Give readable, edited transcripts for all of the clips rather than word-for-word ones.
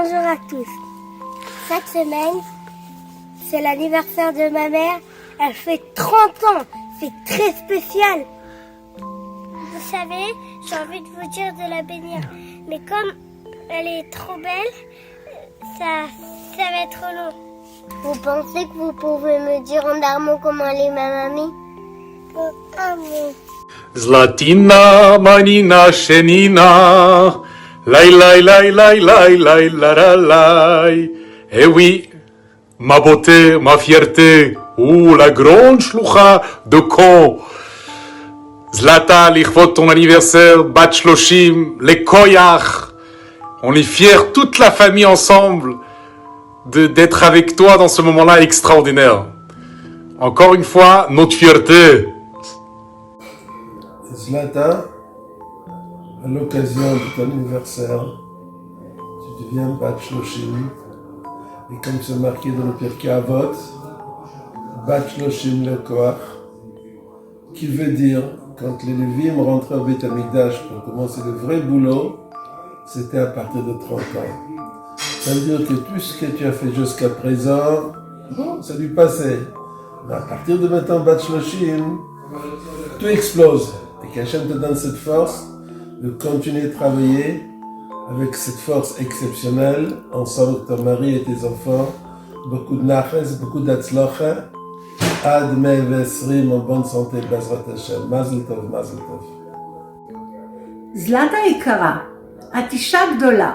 Bonjour à tous. Cette semaine, c'est l'anniversaire de ma mère. Elle fait 30 ans. C'est très spécial. Vous savez, j'ai envie de vous dire de la bénir. Mais comme elle est trop belle, ça va être long. Vous pensez que vous pouvez me dire en armon comment elle est ma mamie? Zlatina, manina, chenina, lai lai lai lai lai lai la lai. Eh oui, ma beauté, ma fierté, la grande shloucha de Caen. Zlata, lichvot ton anniversaire, bat shloshim, les koyach. On est fiers, toute la famille ensemble, d'être avec toi dans ce moment-là extraordinaire. Encore une fois, notre fierté. Zlata, à l'occasion de ton anniversaire, tu deviens Bat Shloshim, et comme c'est marqué dans le Pirkei Avot, Bat Shloshim le Koach, qui veut dire, quand les Lévim rentraient au Beit Hamikdash pour commencer le vrai boulot, c'était à partir de 30 ans. Ça veut dire que tout ce que tu as fait jusqu'à présent, bon, ça lui passait. Mais à partir de maintenant, Bat Shloshim, tout explose. Et qu'Hachem te donne cette force de continuer de travailler avec cette force exceptionnelle, ensemble avec ton mari et tes enfants. Beaucoup de naches, beaucoup d'atzlocha. Ad mei vesrim en bonne santé, Bezrat Hashem. Mazel tov, mazel tov. זלטה יקרה, את אישה גדולה,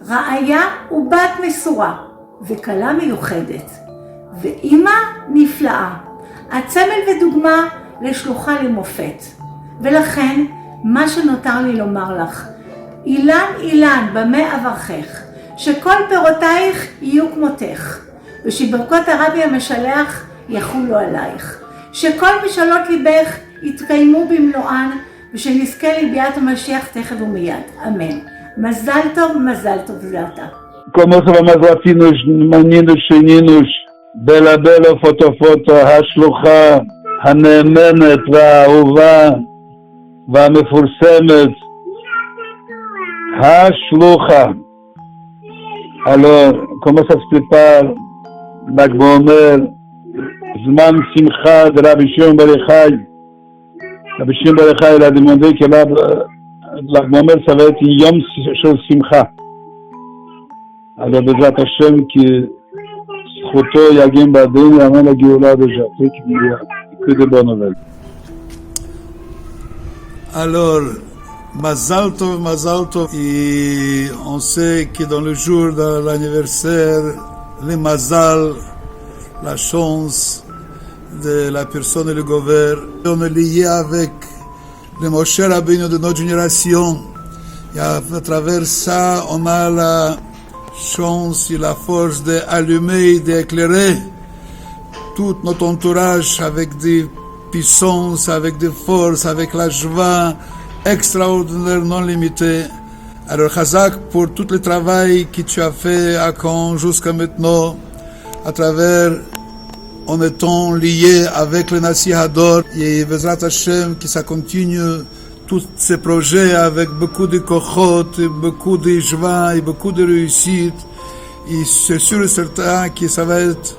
רעיה ובת מסורה, וכלה מיוחדת, ואימא נפלאה. את סמל ודוגמה לשלוחה למופת. ולכן, מה שנותר לי לומר לך, אילן אילן במה אברכך, שכל פירותייך יהיו כמותך, ושברכות הרבי המשלח יחולו עלייך, שכל משאלות ליבך יתקיימו במלואן, ושנזכה לביאת המשיח תכף ומיד. אמן. מזל טוב, זלטה. Como se va mais latinos, meninos, meninos, bela, bela, foto, השלוחה, הנאמנת והאהובה והמפורסמת, השלוחה. Alors, comment ça se prépare? Lag Bomer, Zman Simcha de Rabbi Shimon Bar Yochai. Rabbi Shimon Bar Yochai, il a demandé que Lag Bomer, ça va être Yom Shel Simcha. Alors, Bezrat Hashem, qui זכותו יגן בעדנו, יאמן לגאולה déjà. Que de bonnes nouvelles. Alors, Mazal Tov, et on sait que dans le jour de l'anniversaire, le Mazal, la chance de la personne et le gouvernement, on est lié avec le Moshe Rabbeinu de notre génération. Et à travers ça, on a la chance et la force d'allumer, d'éclairer tout notre entourage avec des puissances, avec des forces, avec la joie extraordinaire, non limitée. Alors, Chazak, pour tout le travail que tu as fait à Caen jusqu'à maintenant, à travers, en étant lié avec le Nasi Hador, et Bezrat Hashem, que ça continue tous ces projets avec beaucoup de kochot, beaucoup de joie et beaucoup de réussite. Et c'est sûr et certain que ça va être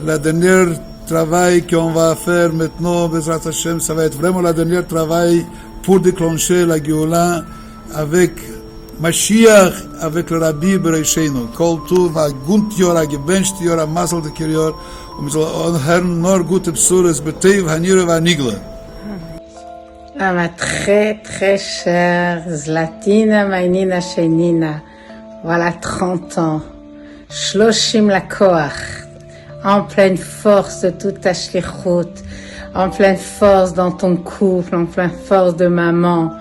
la dernière travail qu'on va faire maintenant, Bezrat Hashem, ça va être vraiment la dernière travail pour déclencher la Géoula avec Mashiach, avec le Rabbi Bereishenu. Kol Tuv, a gunt Yor, a gebencht Yor, a Masel de Yor, wir sollen hören nur gute Besuches, Betev, Hanire, Vanigla. À ma très très chère Zlatina Mainina Shenina, voilà 30 ans, Shloshim Lakoach, en pleine force de toute ta shlichut, en pleine force dans ton couple, en pleine force de maman.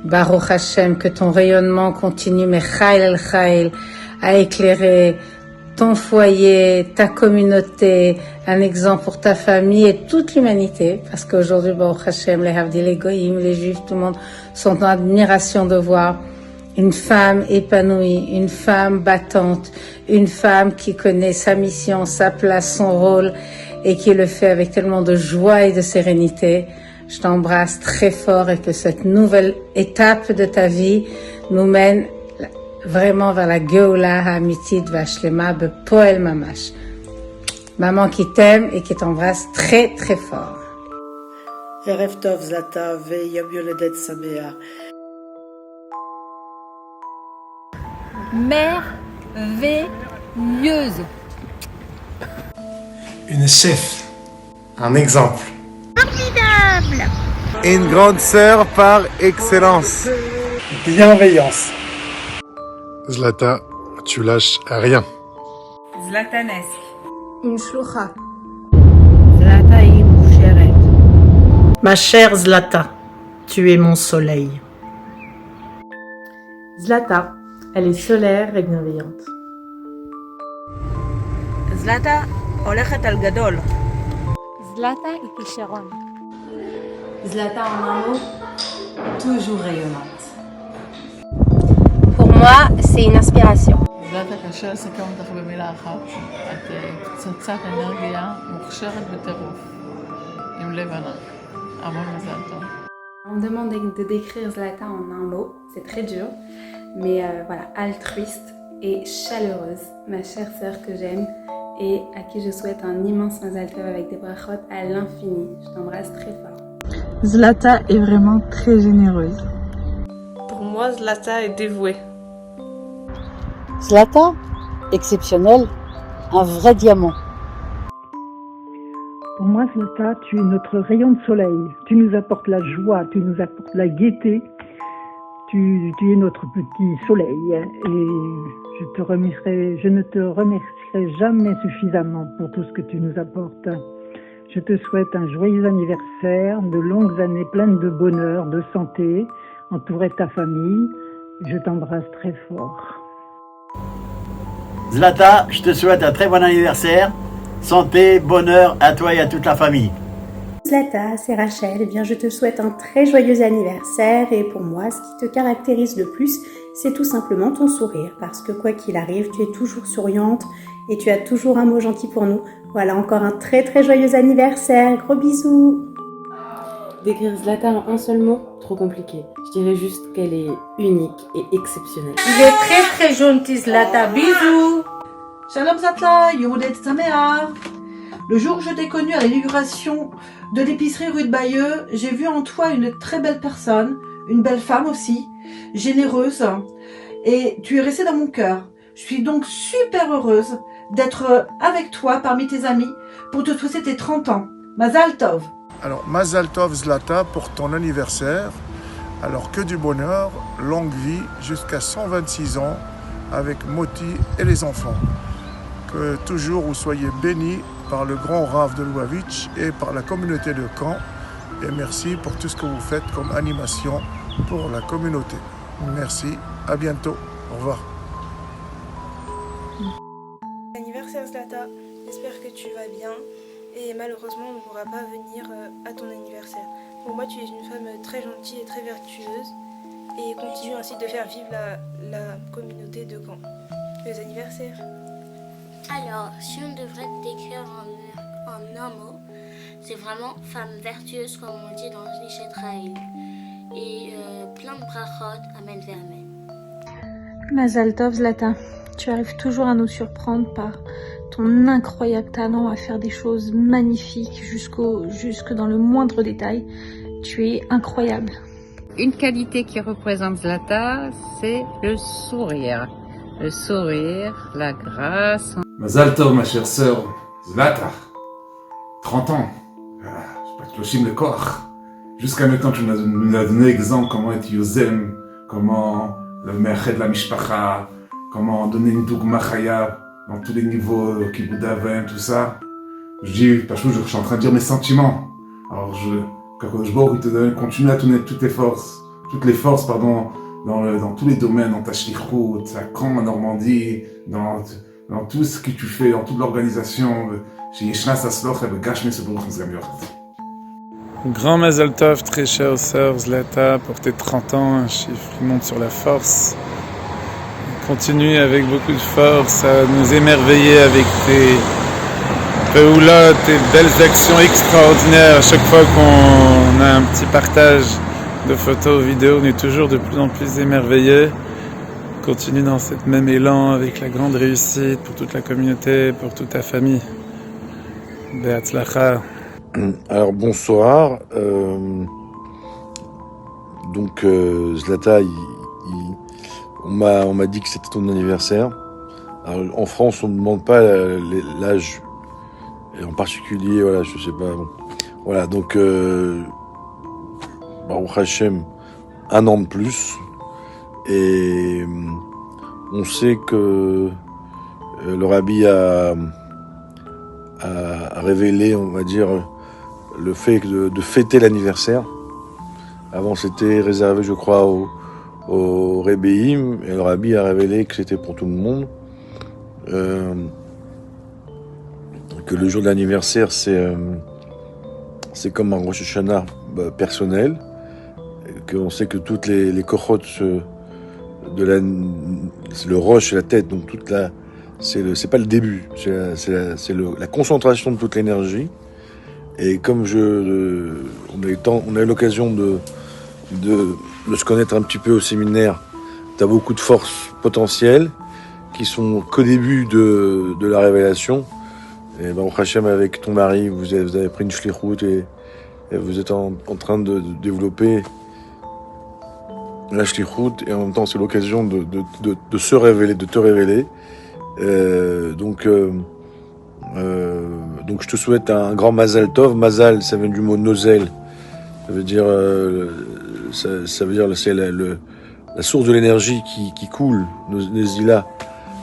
Baruch Hashem, que ton rayonnement continue, Mechail El Chail, à éclairer ton foyer, ta communauté, un exemple pour ta famille et toute l'humanité, parce qu'aujourd'hui, Baruch Hashem, les Havdil, les Goïm, les Juifs, tout le monde sont en admiration de voir une femme épanouie, une femme battante, une femme qui connaît sa mission, sa place, son rôle, et qui le fait avec tellement de joie et de sérénité. Je t'embrasse très fort et que cette nouvelle étape de ta vie nous mène vraiment vers la Geoula ha'amitit v'ashlema bepoel mamash. Maman qui t'aime et qui t'embrasse très très fort. Erev Tov Zlata Yom Yoledet Sameach. Merveilleuse. Une chef, un exemple. Formidable. Une grande sœur par excellence. Bienveillance. Zlata, tu lâches rien. Zlatanesque. Une shlucha. Zlata היא מוכשרת. Ma chère Zlata, tu es mon soleil. Zlata, elle est solaire et bienveillante. Zlata הולכת על גדול. Zlata היא כישרון. Zlata en un mot, toujours rayonnante. Pour moi, c'est une inspiration. זלטה, קשה לסכם אותך במילה אחת. את פצצת אנרגיה מוכשרת בטירוף, עם לב ענק. המון מזל טוב. On me demande de décrire Zlata en un mot, c'est très dur, mais voilà, altruiste et chaleureuse, ma chère sœur que j'aime et à qui je souhaite un immense mazal tov avec des brachot à l'infini. Je t'embrasse très fort. Zlata est vraiment très généreuse. Pour moi, Zlata est dévouée. Zlata, exceptionnel, un vrai diamant. Pour moi, Zlata, tu es notre rayon de soleil. Tu nous apportes la joie, tu nous apportes la gaieté. Tu es notre petit soleil. Et je ne te remercierai jamais suffisamment pour tout ce que tu nous apportes. Je te souhaite un joyeux anniversaire, de longues années pleines de bonheur, de santé, entouré de ta famille. Je t'embrasse très fort. Zlata, je te souhaite un très bon anniversaire. Santé, bonheur à toi et à toute la famille. Zlata, c'est Rachel. Eh bien, je te souhaite un très joyeux anniversaire. Et pour moi, ce qui te caractérise le plus, c'est tout simplement ton sourire. Parce que quoi qu'il arrive, tu es toujours souriante et tu as toujours un mot gentil pour nous. Voilà, encore un très très joyeux anniversaire. Gros bisous. Décrire Zlata en un seul mot, trop compliqué. Je dirais juste qu'elle est unique et exceptionnelle. Il est très très gentil, Zlata. Bisous. Shalom Zlata, Yom Houledet Sameach. Le jour où je t'ai connue à l'inauguration de l'épicerie rue de Bayeux, j'ai vu en toi une très belle personne, une belle femme aussi, généreuse, et tu es restée dans mon cœur. Je suis donc super heureuse d'être avec toi parmi tes amis pour te souhaiter tes 30 ans. Mazal Tov. Alors, Mazal Tov Zlata pour ton anniversaire. Alors, que du bonheur, longue vie jusqu'à 126 ans avec Moti et les enfants. Que toujours vous soyez bénis par le grand Rav de Lubavitch et par la communauté de Caen. Et merci pour tout ce que vous faites comme animation pour la communauté. Merci, à bientôt. Au revoir. Anniversaire Zlata, j'espère que tu vas bien et malheureusement on ne pourra pas venir à ton anniversaire. Pour moi tu es une femme très gentille et très vertueuse et continue ainsi de faire vivre la communauté de Caen. Les anniversaires. Alors, si on devrait te décrire en un mot, c'est vraiment femme vertueuse comme on dit dans Nishetraïl. Et plein de brachot, amen vermen. Mazal Tov Zlata, tu arrives toujours à nous surprendre par ton incroyable talent à faire des choses magnifiques jusque dans le moindre détail. Tu es incroyable. Une qualité qui représente Zlata, c'est le sourire. Le sourire, la grâce. Mazal Tov, ma chère sœur, Zlata, 30 ans, je sais pas, Kloshim le Koach. Jusqu'à maintenant, tu nous as donné exemple comment être Yozem, comment le Merched la Mishpacha, comment donner une Dougma Chaya dans tous les niveaux, Kibbout Avim, tout ça. Je dis, parce que je suis en train de dire mes sentiments. Alors, Kakosh Baruch, il te donne, continue à donner toutes les forces, dans tous les domaines, dans ta shlichut, à Caen, en Normandie, dans tout ce que tu fais, dans toute l'organisation. Grand Mazal Tov, très chère sœur Zlata, pour tes 30 ans, un chiffre qui monte sur la force. Continue avec beaucoup de force à nous émerveiller avec tes Péoula, tes belles actions extraordinaires. À chaque fois qu'on a un petit partage de photos, vidéos, on est toujours de plus en plus émerveillés. Continue dans cette même élan avec la grande réussite pour toute la communauté, pour toute ta famille. Be'atzlacha. Alors bonsoir. Donc Zlata, on m'a dit que c'était ton anniversaire. Alors, en France, on ne demande pas l'âge, et en particulier, voilà, je sais pas. Bon. Voilà, donc Baruch Hashem, 1 an de plus, et on sait que le Rabbi a révélé, on va dire, le fait de fêter l'anniversaire. Avant, c'était réservé, je crois, au Rebbeim, et le Rabbi a révélé que c'était pour tout le monde. Que le jour de l'anniversaire, c'est comme un Rosh Hashanah personnel, qu'on sait que toutes les kochot c'est le roche et la tête, donc c'est pas le début, c'est la concentration de toute l'énergie. Et comme on a eu l'occasion de se connaître un petit peu au séminaire, tu as beaucoup de forces potentielles qui sont qu'au début de la révélation. Et Baruch Hashem, avec ton mari, vous avez pris une shlichut et vous êtes en train de développer la shlichut, et en même temps c'est l'occasion de se révéler, de te révéler. Donc je te souhaite un grand Mazal Tov. Mazal, ça vient du mot nozel, ça veut dire c'est la source de l'énergie qui coule, Nezila.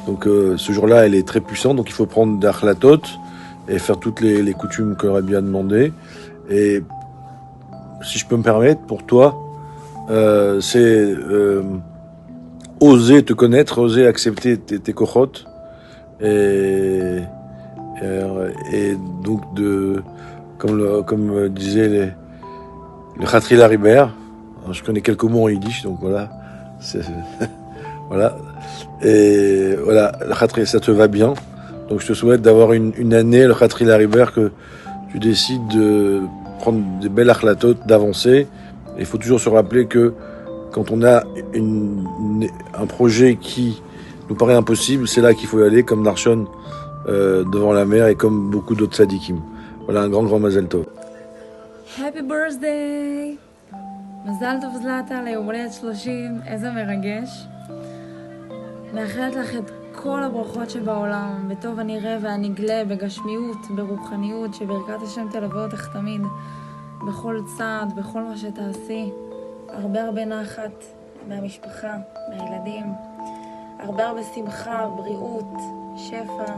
Donc ce jour-là, elle est très puissante, donc il faut prendre d'Achlatot et faire toutes les coutumes que Rabbi a demandé. Et si je peux me permettre, pour toi, c'est oser te connaître, oser accepter tes kochot, et donc comme disait le Chatri Laribert, je connais quelques mots en yiddish, donc voilà, voilà. Et voilà, le Khatri, ça te va bien. Donc je te souhaite d'avoir une année, le Khatri Laribert, que tu décides de prendre des belles achlatot, d'avancer. Et il faut toujours se rappeler que quand on a un projet qui nous paraît impossible, c'est là qu'il faut y aller, comme Narshon devant la mer, et comme beaucoup d'autres sadikim. Voilà, un grand Mazal Tov. Happy birthday! מזל טוב זלטה ליום הולדת 30, איזה מרגש. מאחלת לך את כל הברכות שבעולם, בטוב הנראה והנגלה, בגשמיות, ברוחניות, שברכת השם תלווה אותך תמיד, בכל צעד, בכל מה שתעשי. הרבה נחת מהמשפחה, מהילדים, הרבה שמחה, בריאות, שפע,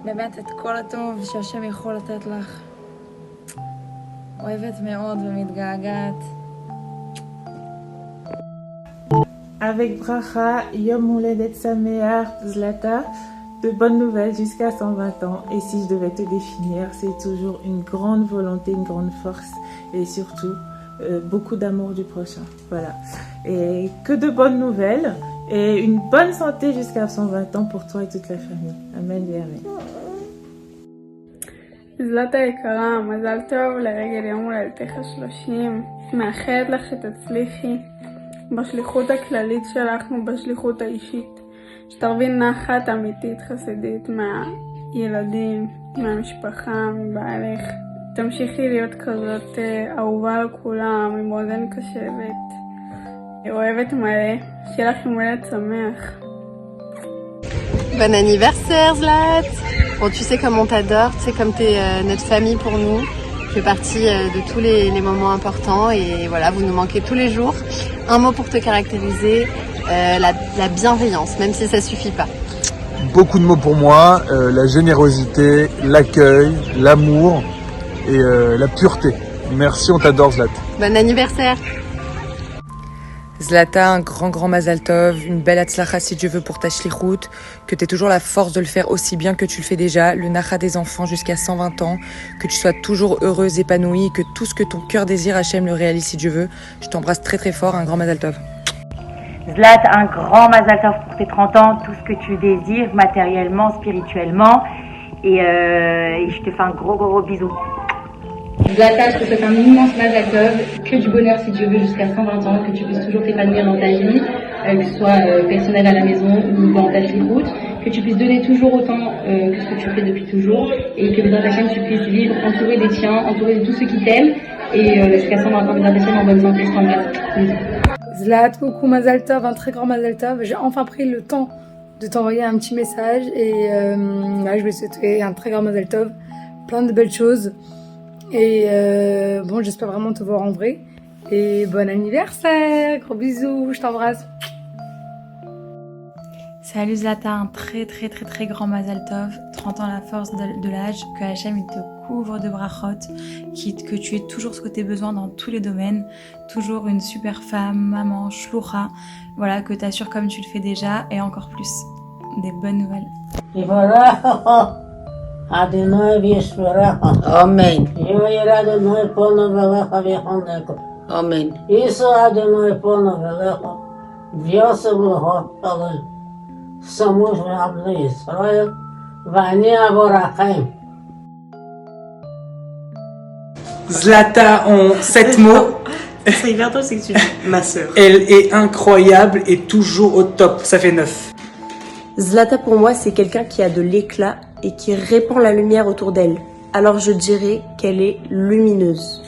באמת את כל הטוב שהשם יכול לתת לך. אוהבת מאוד ומתגעגעת. Avec bracha, Yom Holedet Sameach, Zlata, de bonnes nouvelles jusqu'à 120 ans. Et si je devais te définir, c'est toujours une grande volonté, une grande force, et surtout beaucoup d'amour du prochain. Voilà. Et que de bonnes nouvelles et une bonne santé jusqu'à 120 ans pour toi et toute la famille. Amen et amen. זלטה יקרה, מזל טוב לרגל יום הולדתך 30. מאחלת לך שתצליחי בשליחות הכללית שלך ובשליחות האישית. שתרבי נחת אמיתית חסידית מהילדים, מהמשפחה, מבעלך. תמשיכי להיות כזאת אהובה על כולם, עם אוזן קשבת. אוהבת מלא, שיהיה לך יום הולדת שמח. Bon anniversaire Zlat. Bon, tu sais comme on t'adore, tu sais comme t'es notre famille pour nous. Tu fais partie de tous les moments importants et voilà, vous nous manquez tous les jours. Un mot pour te caractériser, la bienveillance, même si ça suffit pas. Beaucoup de mots pour moi, la générosité, l'accueil, l'amour et la pureté. Merci, on t'adore Zlat. Bon anniversaire. Zlata, un grand Mazal Tov, une belle Hatzlacha si Dieu veut pour ta shlichut, que tu aies toujours la force de le faire aussi bien que tu le fais déjà, le nacha des enfants jusqu'à 120 ans, que tu sois toujours heureuse, épanouie, que tout ce que ton cœur désire, Hachem le réalise si Dieu veut. Je t'embrasse très fort, un grand Mazal Tov. Zlat, un grand Mazal Tov pour tes 30 ans, tout ce que tu désires matériellement, spirituellement, et je te fais un gros bisou. Zlata, je te souhaite un immense Mazal Tov, que du bonheur si Dieu veut jusqu'à 120 ans, que tu puisses toujours t'épanouir dans ta vie, que ce soit personnel à la maison ou dans ta shlichut, que tu puisses donner toujours autant que ce que tu fais depuis toujours, et que dans ta chaîne tu puisses vivre entouré des tiens, entouré de tous ceux qui t'aiment, et jusqu'à 120 ans de ta chaîne en bonne santé, je t'embrasse. Zlat, coucou Mazal Tov, un très grand Mazal Tov. J'ai enfin pris le temps de t'envoyer un petit message et là, je vais te souhaiter un très grand Mazal Tov, plein de belles choses et bon, j'espère vraiment te voir en vrai et bon anniversaire, gros bisous, je t'embrasse. Salut Zlata, un très grand Mazal Tov, 30 ans à la force de l'âge, que Hachem il te couvre de brachot, que tu aies toujours ce que tu as besoin dans tous les domaines, toujours une super femme, maman, shloucha, voilà, que tu assures comme tu le fais déjà et encore plus, des bonnes nouvelles. Amen. Amen. סמוך לעבדי ישראל, ואני אבורכם. Zlata en 7 mots. C'est hyper drôle, c'est que tu dis ma sœur. Elle est incroyable et toujours au top. Ça fait 9. Zlata pour moi, c'est quelqu'un qui a de l'éclat et qui répand la lumière autour d'elle. Alors je dirais qu'elle est lumineuse.